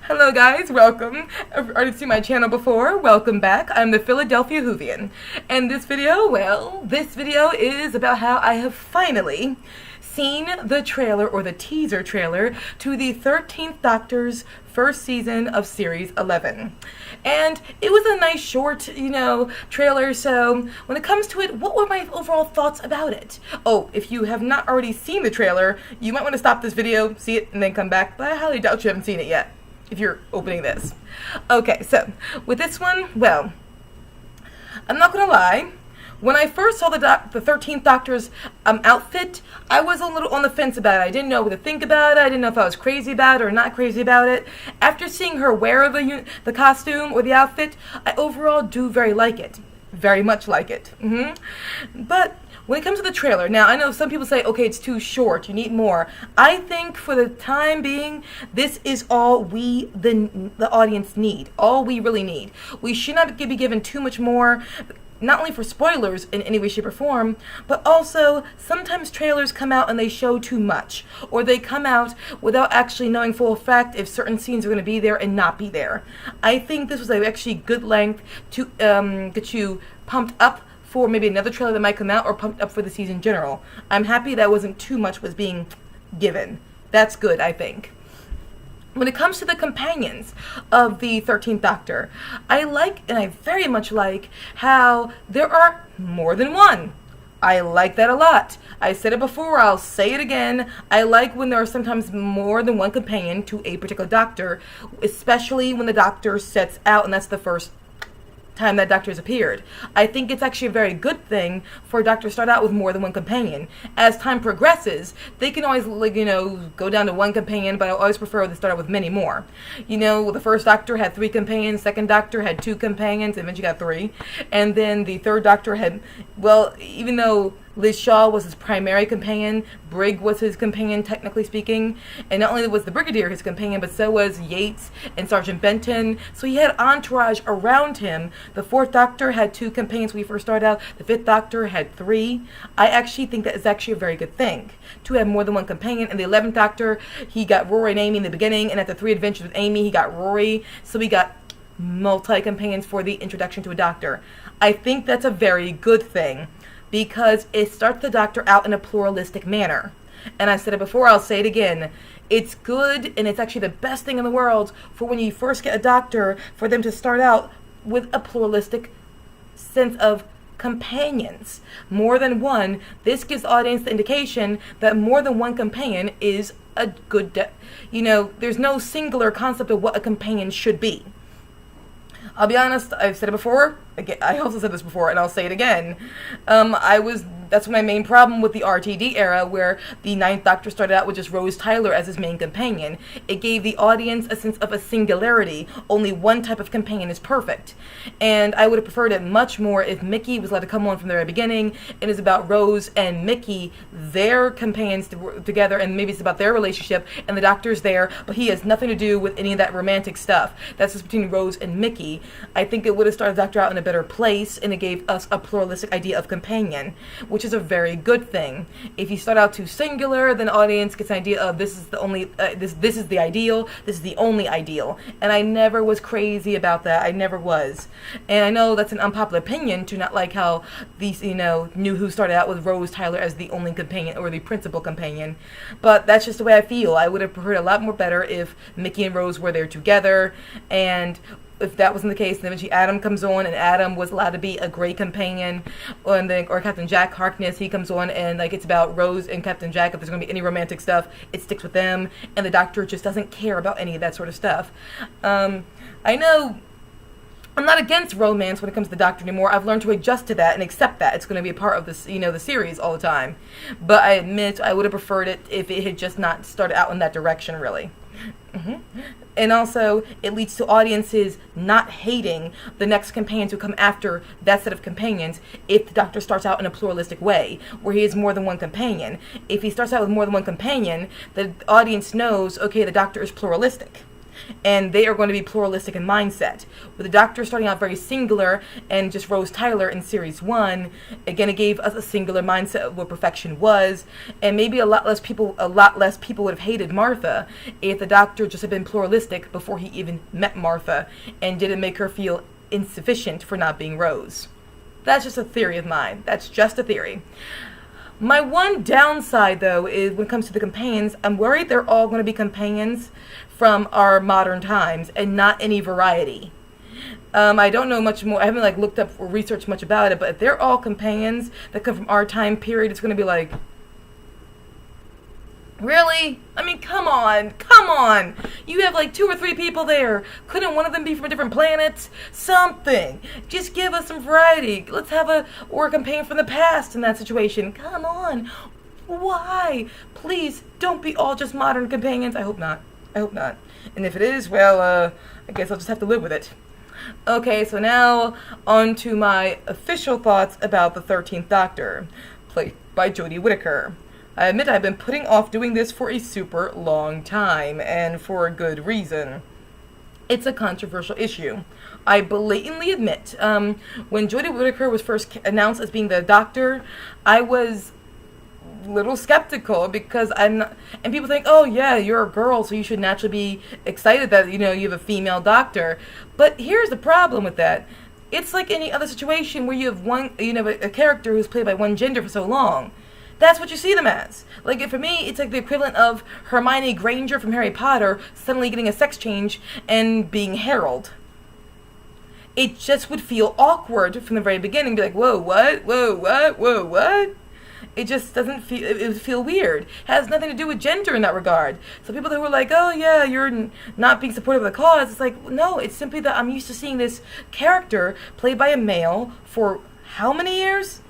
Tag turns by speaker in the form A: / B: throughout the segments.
A: Hello guys, welcome. If you've already seen my channel before, welcome back. I'm the Philadelphia Whovian. And this video is about how I have finally seen the trailer, or the teaser trailer, to the 13th Doctor's first season of Series 11. And it was a nice short, trailer, so when it comes to it, what were my overall thoughts about it? Oh, if you have not already seen the trailer, you might want to stop this video, see it, and then come back, but I highly doubt you haven't seen it yet, if you're opening this. Okay, so, with this one, well, I'm not gonna lie, when I first saw the 13th Doctor's outfit, I was a little on the fence about it. I didn't know what to think about it. I didn't know if I was crazy about it or not crazy about it. After seeing her wear the costume or the outfit, I overall do very like it. Very much like it. But when it comes to the trailer, now I know some people say, okay, it's too short, you need more. I think for the time being, this is all we, the audience, need. All we really need. We should not be given too much more, not only for spoilers in any way, shape, or form, but also sometimes trailers come out and they show too much, or they come out without actually knowing full fact if certain scenes are going to be there and not be there. I think this was actually good length to get you pumped up for maybe another trailer that might come out, or pumped up for the season in general. I'm happy that wasn't too much was being given. That's good, I think. When it comes to the companions of the 13th Doctor, I like, and I very much like, how there are more than one. I like that a lot. I said it before, I'll say it again. I like when there are sometimes more than one companion to a particular Doctor, especially when the Doctor sets out, and that's the first time that Doctor has appeared. I think it's actually a very good thing for a Doctor to start out with more than one companion. As time progresses, they can always, go down to one companion, but I always prefer to start out with many more. The first Doctor had 3 companions, second Doctor had 2 companions, and eventually got 3. And then the third Doctor had, even though Liz Shaw was his primary companion, Brigg was his companion, technically speaking, and not only was the Brigadier his companion, but so was Yates and Sergeant Benton, so he had entourage around him. The 4th Doctor had 2 companions when he first started out, the 5th Doctor had 3. I actually think that is actually a very good thing, to have more than one companion. And the 11th Doctor, he got Rory and Amy in the beginning, and after 3 adventures with Amy, he got Rory, so we got multi-companions for the introduction to a Doctor. I think that's a very good thing, because it starts the Doctor out in a pluralistic manner. And I said it before, I'll say it again. It's good, and it's actually the best thing in the world for when you first get a Doctor, for them to start out with a pluralistic sense of companions. More than one. This gives the audience the indication that more than one companion is a good, there's no singular concept of what a companion should be. I'll be honest, I've said it before, again, I also said this before, and I'll say it again. That's my main problem with the RTD era, where the 9th Doctor started out with just Rose Tyler as his main companion. It gave the audience a sense of a singularity. Only one type of companion is perfect. And I would have preferred it much more if Mickey was allowed to come on from the very beginning. It is about Rose and Mickey, their companions together, and maybe it's about their relationship, and the Doctor's there, but he has nothing to do with any of that romantic stuff. That's just between Rose and Mickey. I think it would have started the Doctor out in a better place, and it gave us a pluralistic idea of companion, which is a very good thing. If you start out too singular, then the audience gets an idea of this is the only, this is the ideal, this is the only ideal. And I never was crazy about that. I never was. And I know that's an unpopular opinion to not like how these, New Who started out with Rose Tyler as the only companion, or the principal companion. But that's just the way I feel. I would have preferred a lot more better if Mickey and Rose were there together, and if that wasn't the case, then eventually Adam comes on, and Adam was allowed to be a great companion, or Captain Jack Harkness, he comes on, and it's about Rose and Captain Jack. If there's going to be any romantic stuff, it sticks with them, and the Doctor just doesn't care about any of that sort of stuff. I know I'm not against romance when it comes to the Doctor anymore. I've learned to adjust to that and accept that it's going to be a part of this, the series all the time. But I admit I would have preferred it if it had just not started out in that direction, really. And also, it leads to audiences not hating the next companions who come after that set of companions if the Doctor starts out in a pluralistic way, where he has more than one companion. If he starts out with more than one companion, the audience knows, okay, the Doctor is pluralistic. and they are going to be pluralistic in mindset. With the Doctor starting out very singular and just Rose Tyler in series 1, again it gave us a singular mindset of what perfection was, and maybe a lot less people would have hated Martha if the Doctor just had been pluralistic before he even met Martha and didn't make her feel insufficient for not being Rose. That's just a theory of mine. That's just a theory. My one downside, though, is when it comes to the companions, I'm worried they're all going to be companions from our modern times and not any variety. I don't know much more. I haven't looked up or researched much about it, but if they're all companions that come from our time period, it's going to be like, really? I mean, come on. You have 2 or 3 people there. Couldn't one of them be from a different planet? Something. Just give us some variety. Let's have a companion from the past in that situation. Come on. Why? Please, don't be all just modern companions. I hope not. And if it is, well, I guess I'll just have to live with it. Okay, so now on to my official thoughts about the 13th Doctor, played by Jodie Whittaker. I admit I've been putting off doing this for a super long time, and for a good reason. It's a controversial issue. I blatantly admit, when Jodie Whittaker was first announced as being the Doctor, I was a little skeptical because and people think, oh yeah, you're a girl, so you should naturally be excited that, you have a female Doctor. But here's the problem with that. It's like any other situation where you have a character who's played by one gender for so long. That's what you see them as. For me, it's like the equivalent of Hermione Granger from Harry Potter suddenly getting a sex change and being Harold. It just would feel awkward from the very beginning. Be like, whoa, what? Whoa, what? Whoa, what? It just doesn't feel, it would feel weird. It has nothing to do with gender in that regard. So people who are like, oh yeah, you're not being supportive of the cause, it's like, no, it's simply that I'm used to seeing this character played by a male for how many years?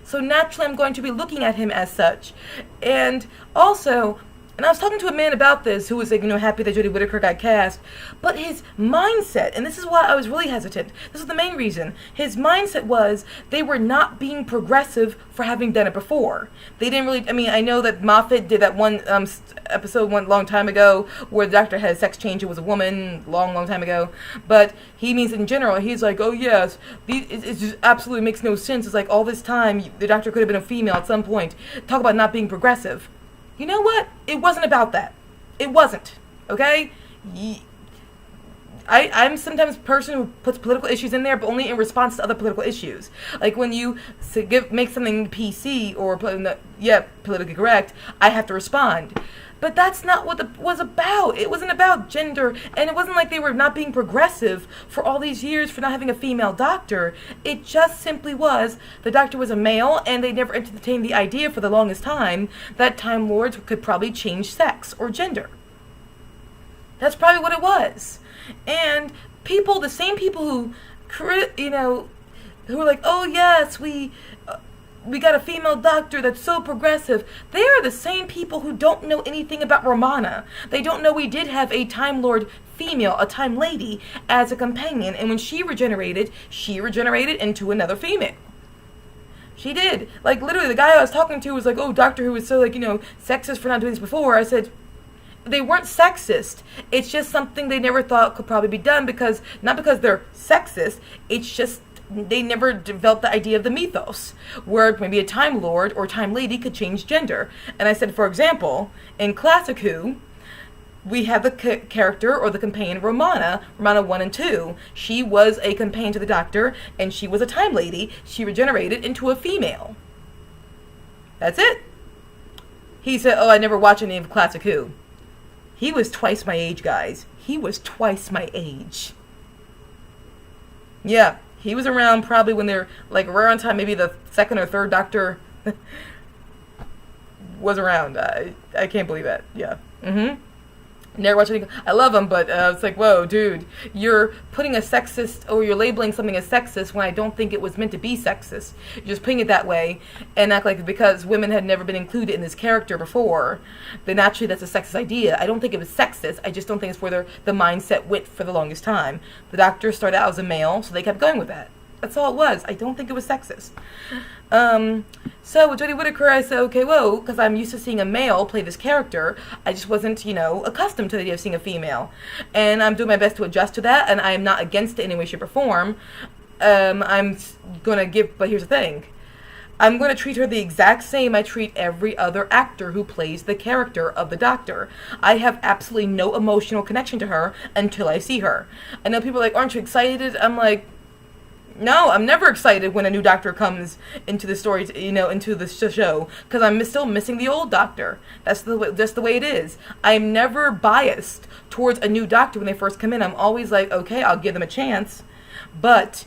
A: So naturally, I'm going to be looking at him as such. And also, and I was talking to a man about this who was happy that Jodie Whittaker got cast, but his mindset, and this is why I was really hesitant. This is the main reason. His mindset was they were not being progressive for having done it before. They didn't really, I know that Moffat did that one episode one long time ago where the Doctor had a sex change. It was a woman, long time ago. But he means in general, he's like, oh yes, it just absolutely makes no sense. It's like all this time, the Doctor could have been a female at some point. Talk about not being progressive. You know what? It wasn't about that. It wasn't. Okay? I'm sometimes a person who puts political issues in there, but only in response to other political issues. Like when you make something PC or politically correct, I have to respond. But that's not what it was about. It wasn't about gender, and it wasn't like they were not being progressive for all these years for not having a female Doctor. It just simply was the Doctor was a male, and they never entertained the idea for the longest time that Time Lords could probably change sex or gender. That's probably what it was. And the same people who, who were like, oh yes, we got a female Doctor that's so progressive. They are the same people who don't know anything about Romana. They don't know we did have a Time Lord female, a Time Lady, as a companion. And when she regenerated into another female. She did. Literally, the guy I was talking to was like, oh, Doctor Who was so, sexist for not doing this before. I said, they weren't sexist. It's just something they never thought could probably be done not because they're sexist. It's just they never developed the idea of the mythos, where maybe a Time Lord or Time Lady could change gender. And I said, for example, in Classic Who, we have the character or the companion Romana 1 and 2. She was a companion to the Doctor, and she was a Time Lady. She regenerated into a female. That's it. He said, oh, I never watched any of Classic Who. He was twice my age, guys. He was twice my age. Yeah. He was around probably when they're around time maybe the 2nd or 3rd Doctor was around. I can't believe that. Yeah. Never watched anything. I love him, but it's like, whoa, dude, you're putting a sexist, or you're labeling something as sexist when I don't think it was meant to be sexist. You're just putting it that way and act like because women had never been included in this character before, then naturally that's a sexist idea. I don't think it was sexist. I just don't think it's where the mindset went for the longest time. The Doctor started out as a male, so they kept going with that. That's all it was. I don't think it was sexist. So with Jodie Whittaker, I said, okay, whoa, because I'm used to seeing a male play this character. I just wasn't, accustomed to the idea of seeing a female. And I'm doing my best to adjust to that, and I am not against it in any way, shape, or form. I'm going to give, but here's the thing. I'm going to treat her the exact same I treat every other actor who plays the character of the Doctor. I have absolutely no emotional connection to her until I see her. I know people are like, aren't you excited? I'm like, no, I'm never excited when a new Doctor comes into the story, into the show, because I'm still missing the old Doctor. That's the way it is. I'm never biased towards a new Doctor when they first come in. I'm always like, okay, I'll give them a chance, but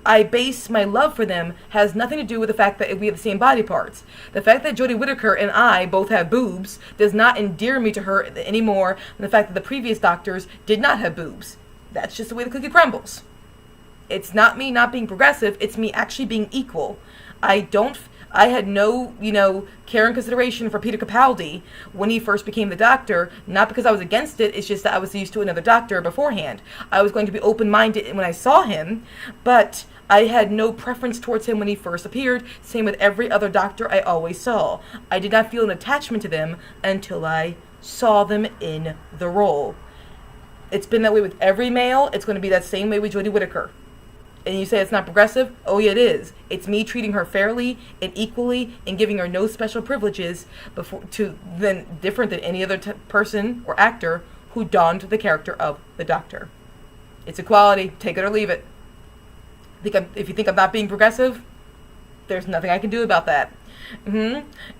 A: I base my love for them has nothing to do with the fact that we have the same body parts. The fact that Jodie Whittaker and I both have boobs does not endear me to her any more than the fact that the previous Doctors did not have boobs. That's just the way the cookie crumbles. It's not me not being progressive, it's me actually being equal. I had no, care and consideration for Peter Capaldi when he first became the Doctor, not because I was against it, it's just that I was used to another Doctor beforehand. I was going to be open-minded when I saw him, but I had no preference towards him when he first appeared, same with every other Doctor I always saw. I did not feel an attachment to them until I saw them in the role. It's been that way with every male, it's going to be that same way with Jodie Whittaker. And you say it's not progressive? Oh, yeah, it is. It's me treating her fairly and equally and giving her no special privileges different than any other person or actor who donned the character of the Doctor. It's equality. Take it or leave it. If you think I'm not being progressive, there's nothing I can do about that.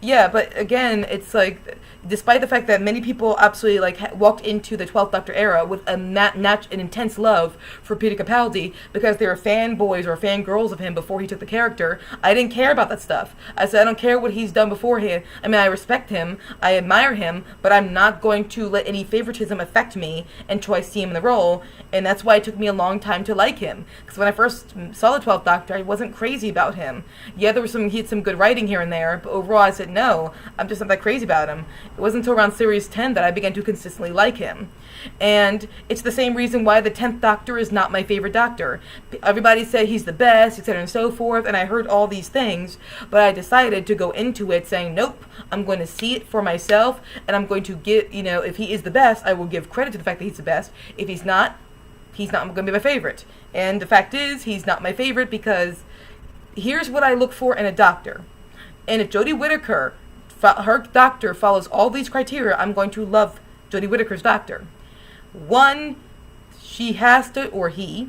A: Yeah, but again, it's like, despite the fact that many people absolutely walked into the 12th Doctor era with an intense love for Peter Capaldi because they were fanboys or fangirls of him before he took the character, I didn't care about that stuff. I said I don't care what he's done beforehand. I mean, I respect him, I admire him, but I'm not going to let any favoritism affect me until I see him in the role, and that's why it took me a long time to like him. Because when I first saw the 12th Doctor, I wasn't crazy about him. Yeah, he had some good writing here and there, but overall I said no, I'm just not that crazy about him. It wasn't until around series 10 that I began to consistently like him. And it's the same reason why the 10th Doctor is not my favorite Doctor. Everybody said he's the best, etc. and so forth, and I heard all these things, but I decided to go into it saying, nope, I'm going to see it for myself, and I'm going to get, if he is the best, I will give credit to the fact that he's the best. If he's not going to be my favorite. And the fact is, he's not my favorite because here's what I look for in a Doctor. And if Jodie Whittaker, her Doctor, follows all these criteria, I'm going to love Jodie Whittaker's Doctor. One, she or he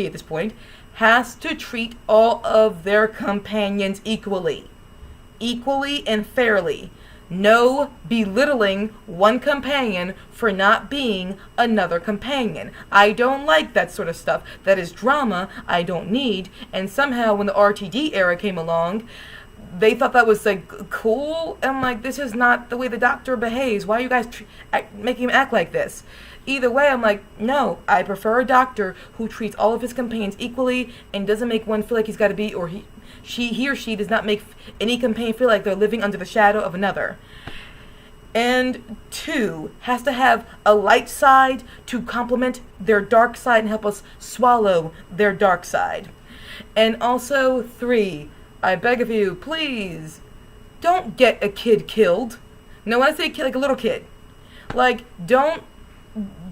A: at this point, has to treat all of their companions equally and fairly. No belittling one companion for not being another companion. I don't like that sort of stuff. That is drama I don't need. And somehow when the RTD era came along, they thought that was cool. I'm like, this is not the way the Doctor behaves. Why are you guys making him act like this? Either way, I'm like, no, I prefer a Doctor who treats all of his companions equally and doesn't make one feel like he's got to be, or he or she does not make any companion feel like they're living under the shadow of another. And two, has to have a light side to complement their dark side and help us swallow their dark side. And also three, I beg of you, please, don't get a kid killed. No, when I say kid, like a little kid. Don't,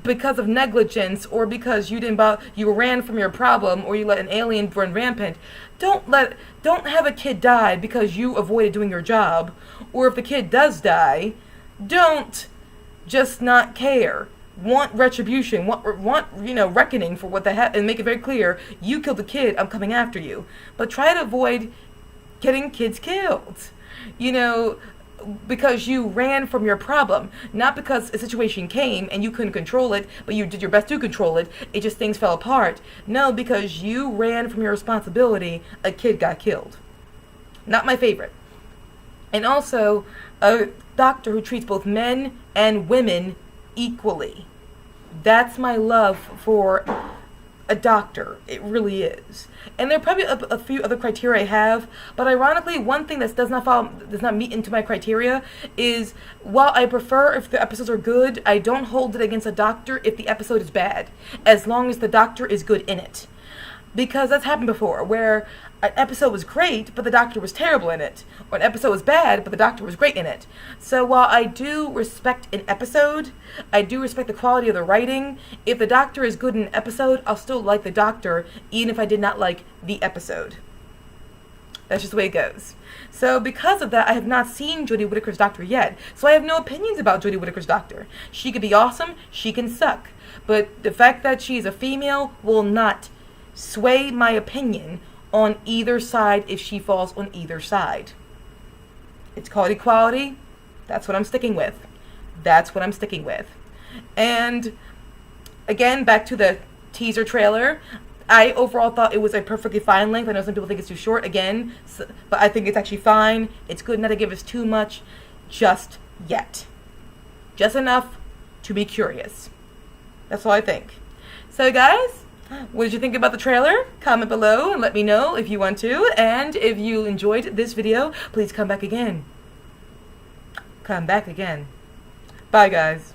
A: because of negligence or because you ran from your problem or you let an alien run rampant, don't have a kid die because you avoided doing your job. Or if the kid does die, don't just not care. Want retribution, want reckoning for what they have, and make it very clear, you killed the kid, I'm coming after you. But try to avoid getting kids killed, because you ran from your problem, not because a situation came and you couldn't control it, but you did your best to control it, just things fell apart. No, because you ran from your responsibility, a kid got killed. Not my favorite. And also, a Doctor who treats both men and women equally. That's my love for a Doctor. It really is. And there are probably a few other criteria I have, but ironically, one thing that does not meet into my criteria is, while I prefer if the episodes are good, I don't hold it against a Doctor if the episode is bad, as long as the Doctor is good in it. Because that's happened before, where an episode was great, but the doctor was terrible in it. Or an episode was bad, but the doctor was great in it. So while I do respect an episode, I do respect the quality of the writing. If the doctor is good in an episode, I'll still like the doctor, even if I did not like the episode. That's just the way it goes. So because of that, I have not seen Jodie Whittaker's Doctor yet. So I have no opinions about Jodie Whittaker's Doctor. She could be awesome, she can suck. But the fact that she's a female will not sway my opinion on either side if she falls on either side. It's called equality. That's what I'm sticking with. That's what I'm sticking with. And again, back to the teaser trailer. I overall thought it was a perfectly fine length. I know some people think it's too short, again, but I think it's actually fine. It's good not to give us too much just yet. Just enough to be curious. That's all I think. So guys, what did you think about the trailer? Comment below and let me know if you want to. And if you enjoyed this video, please come back again. Come back again. Bye guys.